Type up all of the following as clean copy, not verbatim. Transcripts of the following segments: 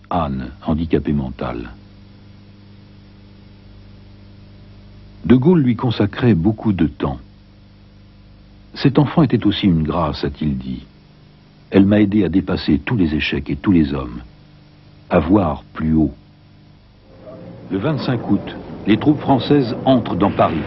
Anne, handicapée mentale. De Gaulle lui consacrait beaucoup de temps. Cet enfant était aussi une grâce, a-t-il dit. Elle m'a aidé à dépasser tous les échecs et tous les hommes, à voir plus haut. Le 25 août, les troupes françaises entrent dans Paris.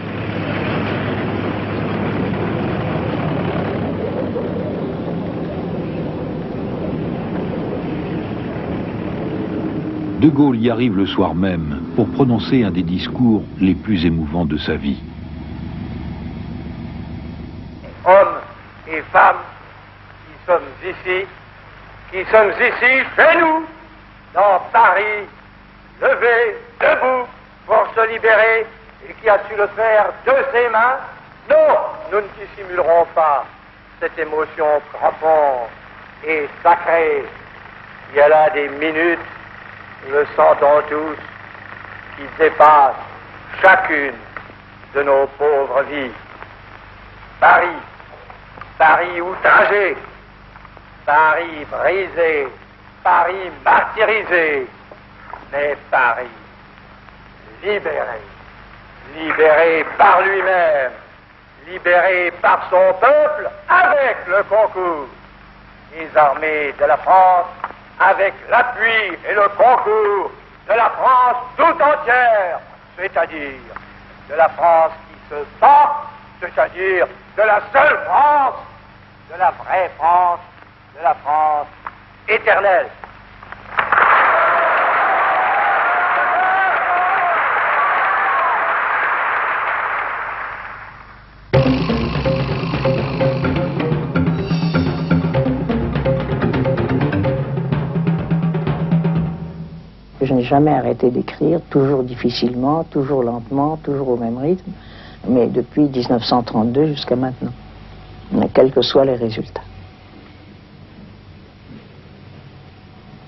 De Gaulle y arrive le soir même pour prononcer un des discours les plus émouvants de sa vie. Hommes et femmes qui sommes ici chez nous, dans Paris, levés, debout, pour se libérer, et qui a su le faire de ses mains, non, nous ne dissimulerons pas cette émotion profonde et sacrée. Il y a là des minutes, nous le sentons tous, qui dépassent chacune de nos pauvres vies. Paris outragé, Paris brisé, Paris martyrisé, mais Paris libéré, libéré par lui-même, libéré par son peuple avec le concours des armées de la France, avec l'appui et le concours de la France tout entière, c'est-à-dire de la France qui se bat, c'est-à-dire de la seule France, de la vraie France, de la France éternelle. Je n'ai jamais arrêté d'écrire, toujours difficilement, toujours lentement, toujours au même rythme, mais depuis 1932 jusqu'à maintenant, quels que soient les résultats.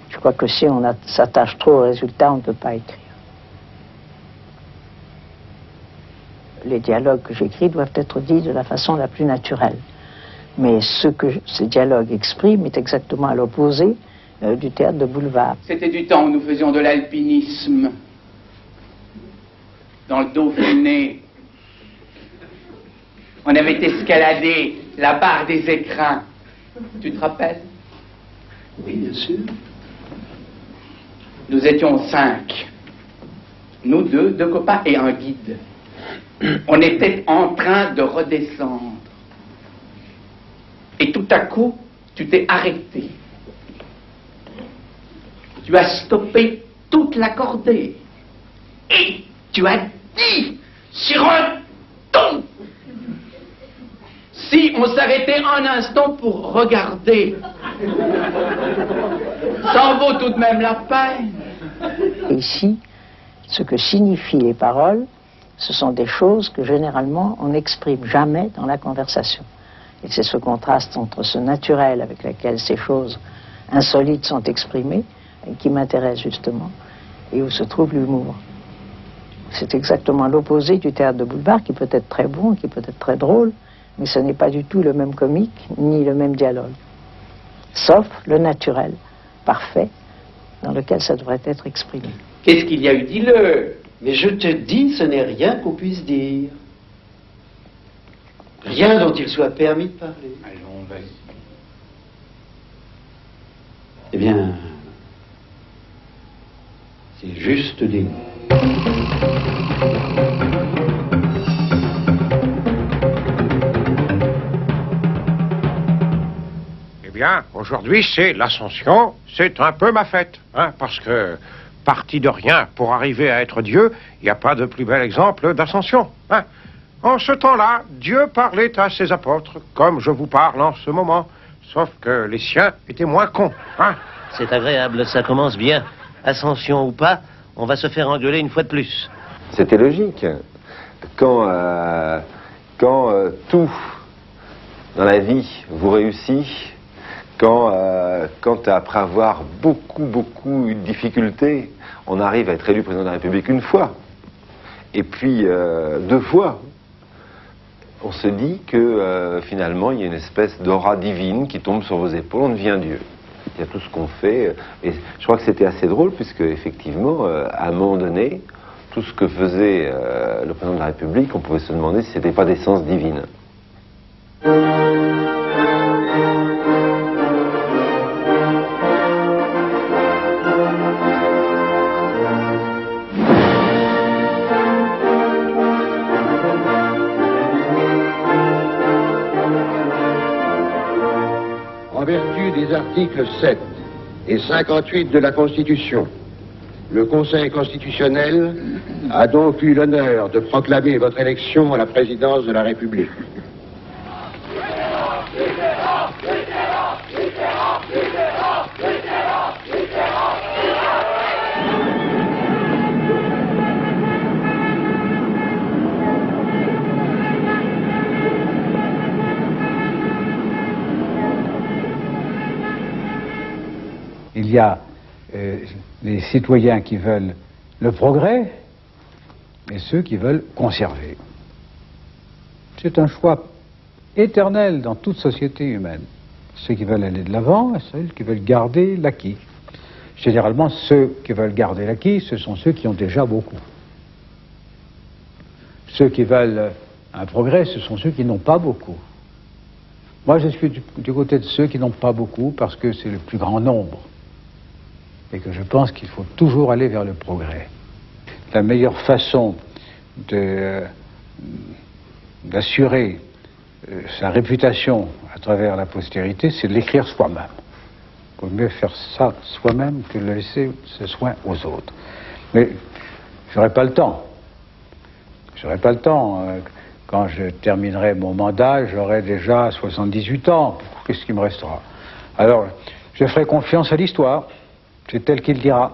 Je crois que si on s'attache trop aux résultats, on ne peut pas écrire. Les dialogues que j'écris doivent être dits de la façon la plus naturelle. Mais ce que ces dialogues expriment est exactement à l'opposé du théâtre de boulevard. C'était du temps où nous faisions de l'alpinisme dans le Dauphiné. On avait escaladé la barre des écrins. Tu te rappelles? Oui, bien sûr. Nous étions 5. Nous deux copains et un guide. On était en train de redescendre. Et tout à coup, tu t'es arrêté. Tu as stoppé toute la cordée. Et tu as dit sur un ton. Si on s'arrêtait un instant pour regarder, ça en vaut tout de même la peine. Ici, ce que signifient les paroles, ce sont des choses que généralement on n'exprime jamais dans la conversation. Et c'est ce contraste entre ce naturel avec lequel ces choses insolites sont exprimées qui m'intéresse justement, et où se trouve l'humour. C'est exactement l'opposé du théâtre de boulevard, qui peut être très bon, qui peut être très drôle, mais ce n'est pas du tout le même comique, ni le même dialogue. Sauf le naturel, parfait, dans lequel ça devrait être exprimé. Qu'est-ce qu'il y a eu? Dis-le. Mais je te dis, ce n'est rien qu'on puisse dire. Rien dont il soit permis de parler. Allons, vas-y. Eh bien, c'est juste des mots. Eh bien, aujourd'hui, c'est l'Ascension, c'est un peu ma fête, hein, parce que, parti de rien pour arriver à être Dieu, il n'y a pas de plus bel exemple d'ascension, hein. En ce temps-là, Dieu parlait à ses apôtres, comme je vous parle en ce moment, sauf que les siens étaient moins cons, hein. C'est agréable, ça commence bien. Ascension ou pas, on va se faire engueuler une fois de plus. C'était logique. Quand tout dans la vie vous réussit, quand après avoir beaucoup eu de difficultés, on arrive à être élu président de la République une fois, et puis 2 fois, on se dit que finalement il y a une espèce d'aura divine qui tombe sur vos épaules, on devient Dieu. à tout ce qu'on fait. Et je crois que c'était assez drôle, puisque effectivement, à un moment donné, tout ce que faisait le président de la République, on pouvait se demander si ce n'était pas d'essence divine. En vertu des articles 7 et 58 de la Constitution, le Conseil constitutionnel a donc eu l'honneur de proclamer votre élection à la présidence de la République. Il y a les citoyens qui veulent le progrès et ceux qui veulent conserver. C'est un choix éternel dans toute société humaine. Ceux qui veulent aller de l'avant et ceux qui veulent garder l'acquis. Généralement, ceux qui veulent garder l'acquis, ce sont ceux qui ont déjà beaucoup. Ceux qui veulent un progrès, ce sont ceux qui n'ont pas beaucoup. Moi, je suis du côté de ceux qui n'ont pas beaucoup parce que c'est le plus grand nombre. Et que je pense qu'il faut toujours aller vers le progrès. La meilleure façon d'assurer sa réputation à travers la postérité, c'est de l'écrire soi-même. Il vaut mieux faire ça soi-même que de laisser ce soin aux autres. Mais j'aurai pas le temps. J'aurai pas le temps. Quand je terminerai mon mandat, j'aurai déjà 78 ans. Qu'est-ce qui me restera? Alors, je ferai confiance à l'histoire. C'est elle qui le dira.